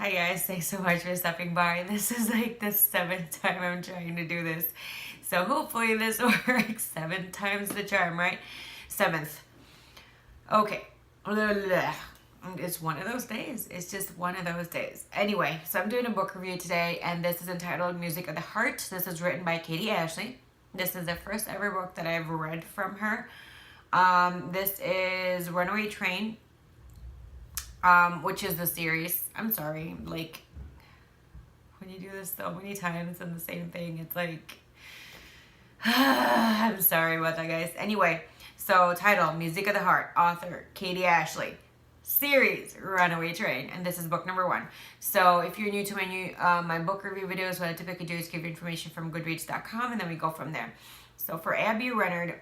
Hi guys, thanks so much for stopping by. This is like the 7th time I'm trying to do this. So hopefully this works. 7 times the charm, right? 7th. Okay. It's one of those days. It's just one of those days. Anyway, so I'm doing a book review today, and this is entitled Music of the Heart. This is written by Katie Ashley. This is the first ever book that I've read from her. This is Runaway Train, which is the series. I'm sorry, like, when you do this so many times and the same thing, it's like, I'm sorry about that, guys. Anyway, so title, Music of the Heart, author, Katie Ashley, series, Runaway Train, and this is book number 1. So if you're new to my book review videos, what I typically do is give you information from Goodreads.com, and then we go from there. So for Abby Renard,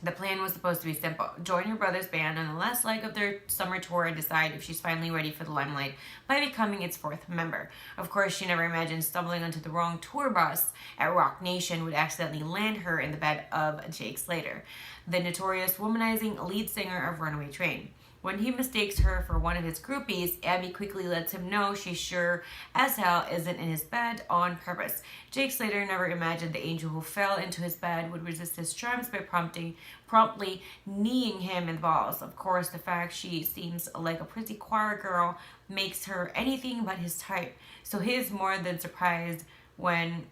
the plan was supposed to be simple. Join her brother's band on the last leg of their summer tour and decide if she's finally ready for the limelight by becoming its 4th member. Of course, she never imagined stumbling onto the wrong tour bus at Rock Nation would accidentally land her in the bed of Jake Slater, the notorious womanizing lead singer of Runaway Train. When he mistakes her for one of his groupies, Abby quickly lets him know she sure as hell isn't in his bed on purpose. Jake Slater never imagined the angel who fell into his bed would resist his charms by promptly kneeing him in the balls. Of course, the fact she seems like a pretty choir girl makes her anything but his type. So he is more than surprised when...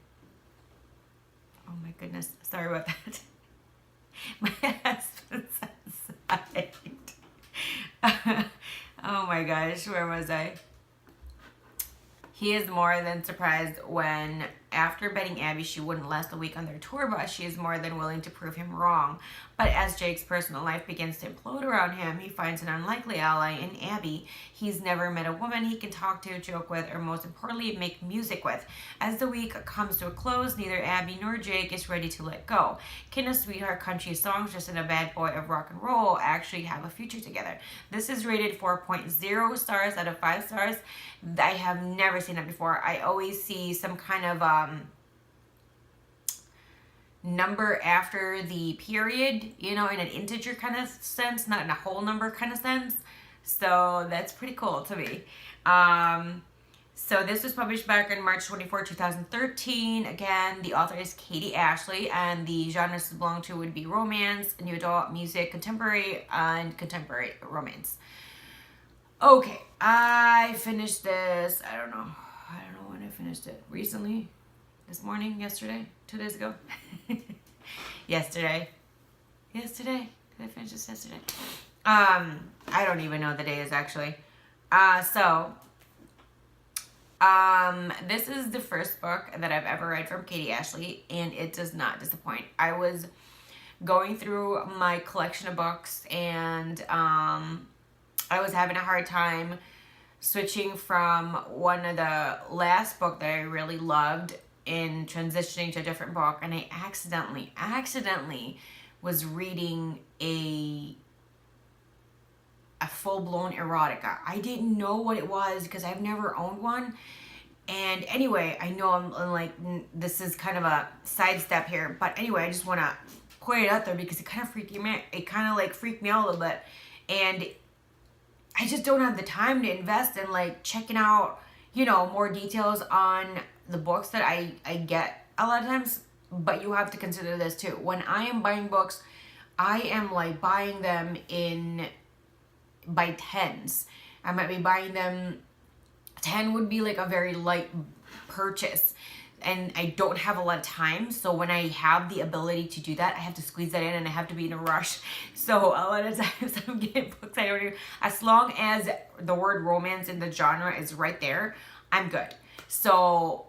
Oh my goodness, sorry about that. My husband's outside. Oh my gosh, where was I? He is more than surprised when, after betting Abby she wouldn't last a week on their tour bus, she is more than willing to prove him wrong. But as Jake's personal life begins to implode around him, he finds an unlikely ally in Abby. He's never met a woman he can talk to, joke with, or most importantly, make music with. As the week comes to a close, neither Abby nor Jake is ready to let go. Can a sweetheart country songs just in a bad boy of rock and roll actually have a future together? This is rated 4.0 stars out of 5 stars. I have never seen it before. I always see some kind of number after the period, in an integer kind of sense, not in a whole number kind of sense. So that's pretty cool to me. So this was published back on March 24, 2013. Again, the author is Katie Ashley, and the genres this belong to would be romance, new adult, music, contemporary, and contemporary romance. Okay, I finished this, I don't know when I finished it. Recently? This morning? Yesterday? 2 days ago? Yesterday. Did I finish this yesterday? I don't even know the days actually. This is the first book that I've ever read from Katie Ashley, and it does not disappoint. I was going through my collection of books, and I was having a hard time switching from one of the last book that I really loved in transitioning to a different book, and I accidentally was reading a full-blown erotica. I didn't know what it was because I've never owned one. And anyway, I know I'm like, this is kind of a sidestep here, but anyway, I just want to put it out there because it kind of freaked me out. It kind of like freaked me out a little bit, and I just don't have the time to invest in like checking out, more details on the books that I get a lot of times. But you have to consider this too. When I am buying books, I am like buying them by tens. I might be buying them, 10 would be like a very light purchase. And I don't have a lot of time, so when I have the ability to do that, I have to squeeze that in, and I have to be in a rush. So a lot of times I'm getting books I don't even, as long as the word romance in the genre is right there, I'm good. So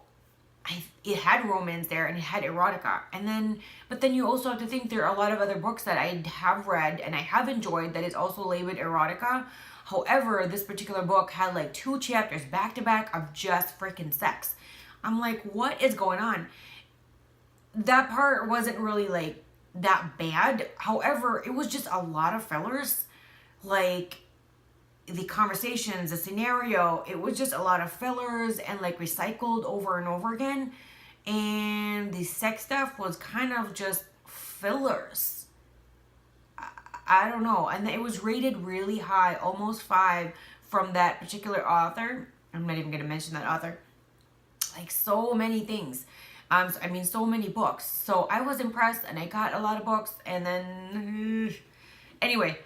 it had romance there, and it had erotica, but then you also have to think there are a lot of other books that I have read and I have enjoyed that is also labeled erotica. However, this particular book had like 2 chapters back to back of just freaking sex. I'm like, what is going on? That part wasn't really like that bad. However, it was just a lot of fillers. Like the conversations, the scenario, it was just a lot of fillers and like recycled over and over again. And the sex stuff was kind of just fillers. I don't know. And it was rated really high, almost 5 from that particular author. I'm not even going to mention that author. Like so many things. I mean, so many books. So I was impressed and I got a lot of books. And then, anyway,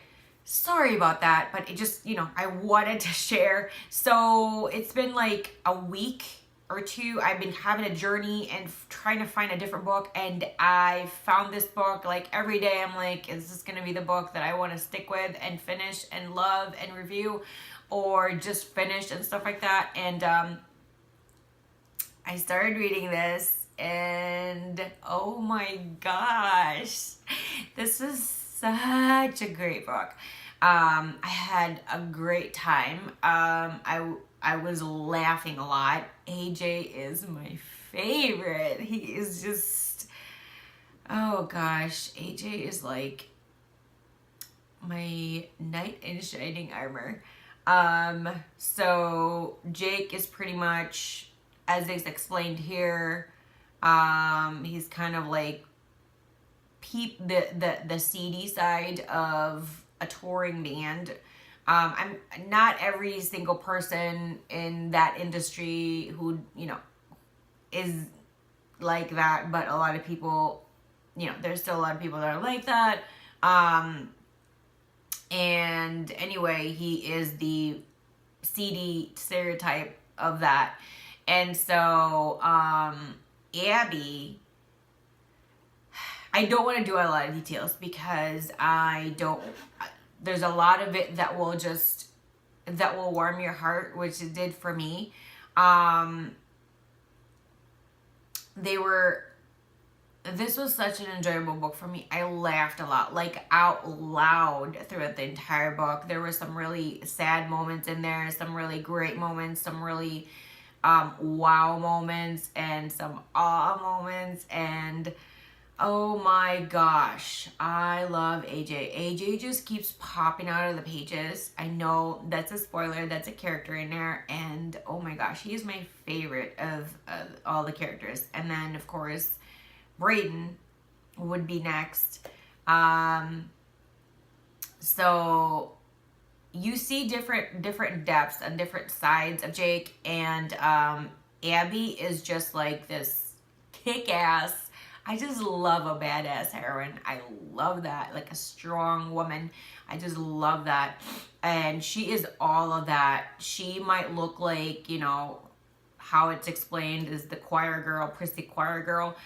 sorry about that. But it just, I wanted to share. So it's been like a week or two. I've been having a journey and trying to find a different book. And I found this book like every day. I'm like, is this going to be the book that I want to stick with and finish and love and review? Or just finish and stuff like that. And I started reading this. And oh my gosh, this is such a great book. I had a great time. I was laughing a lot. AJ is my favorite. He is just, oh gosh, AJ is like my knight in shining armor. So Jake is pretty much, as it's explained here, he's kind of like the seedy side of a touring band. I'm not every single person in that industry who, is like that, but a lot of people, there's still a lot of people that are like that. And anyway, he is the seedy stereotype of that. And so, Abby, I don't want to do a lot of details because there's a lot of it that will warm your heart, which it did for me. This was such an enjoyable book for me. I laughed a lot, like out loud throughout the entire book. There were some really sad moments in there, some really great moments, some really wow moments, and some awe moments. And oh my gosh, I love AJ. AJ just keeps popping out of the pages. I know that's a spoiler, that's a character in there, and oh my gosh, he is my favorite of all the characters. And then of course Braden would be next. So you see different depths and different sides of Jake, and Abby is just like this kick-ass. I just love a badass heroine. I love that, like a strong woman. I just love that. And she is all of that. She might look like, how it's explained is the choir girl, prissy choir girl.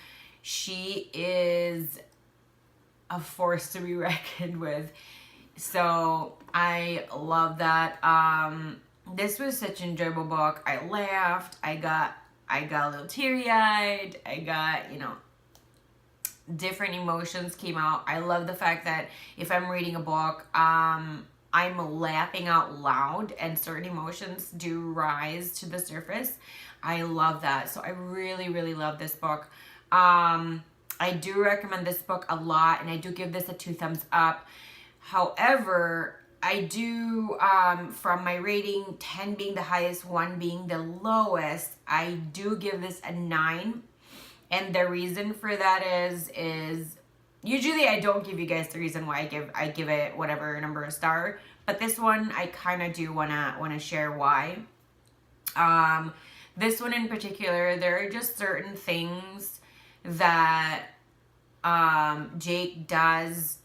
She is a force to be reckoned with. So I love that. This was such an enjoyable book. I laughed. I got a little teary-eyed. I got, different emotions came out. I love the fact that if I'm reading a book, I'm laughing out loud and certain emotions do rise to the surface. I love that. So I really, really love this book. I do recommend this book a lot, and I do give this a 2 thumbs up. However, I do, from my rating, 10 being the highest, 1 being the lowest, I do give this a 9. And the reason for that is usually I don't give you guys the reason why I give it whatever number of star, but this one I kind of do wanna share why. This one in particular, there are just certain things that Jake does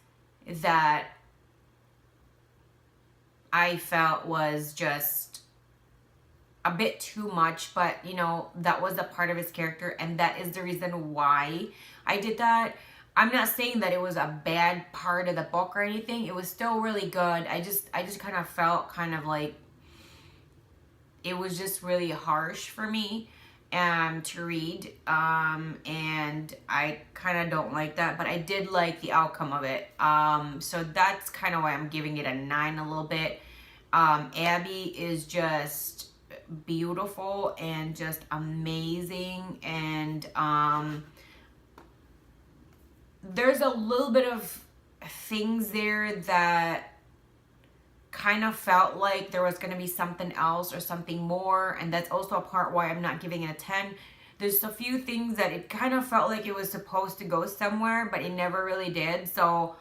that I felt was just a bit too much, but that was a part of his character, and that is the reason why I did that. I'm not saying that it was a bad part of the book or anything. It was still really good. I just kind of felt kind of like it was just really harsh for me to read, and I kind of don't like that, but I did like the outcome of it. So that's kind of why I'm giving it a 9 a little bit. Abby is just beautiful and just amazing, and there's a little bit of things there that kind of felt like there was going to be something else or something more, and that's also a part why I'm not giving it a 10. There's a few things that it kind of felt like it was supposed to go somewhere, but it never really did. So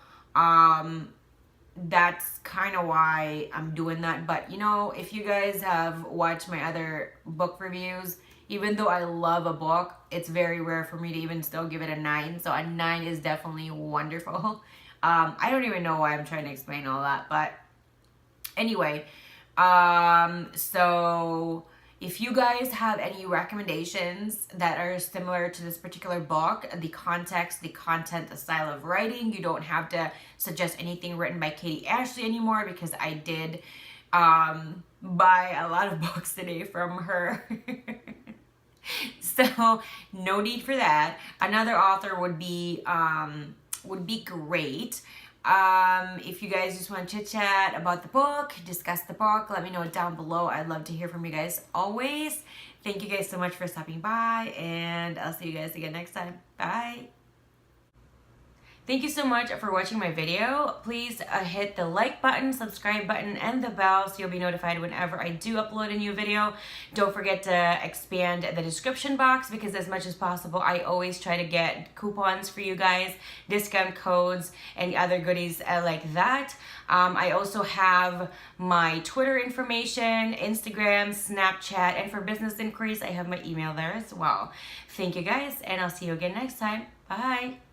that's kind of why I'm doing that. But you know, if you guys have watched my other book reviews, even though I love a book, it's very rare for me to even still give it a 9. So a 9 is definitely wonderful. I don't even know why I'm trying to explain all that, but anyway, so if you guys have any recommendations that are similar to this particular book, the context, the content, the style of writing, you don't have to suggest anything written by Katie Ashley anymore, because I did buy a lot of books today from her. So no need for that. Another author would be great. If you guys just want to chit chat about the book, discuss the book, let me know down below. I'd love to hear from you guys always. Thank you guys so much for stopping by, and I'll see you guys again next time. Bye. Thank you so much for watching my video. Please hit the like button, subscribe button, and the bell so you'll be notified whenever I do upload a new video. Don't forget to expand the description box, because as much as possible, I always try to get coupons for you guys, discount codes, and other goodies like that. I also have my Twitter information, Instagram, Snapchat, and for business inquiries, I have my email there as well. Thank you guys, and I'll see you again next time. Bye.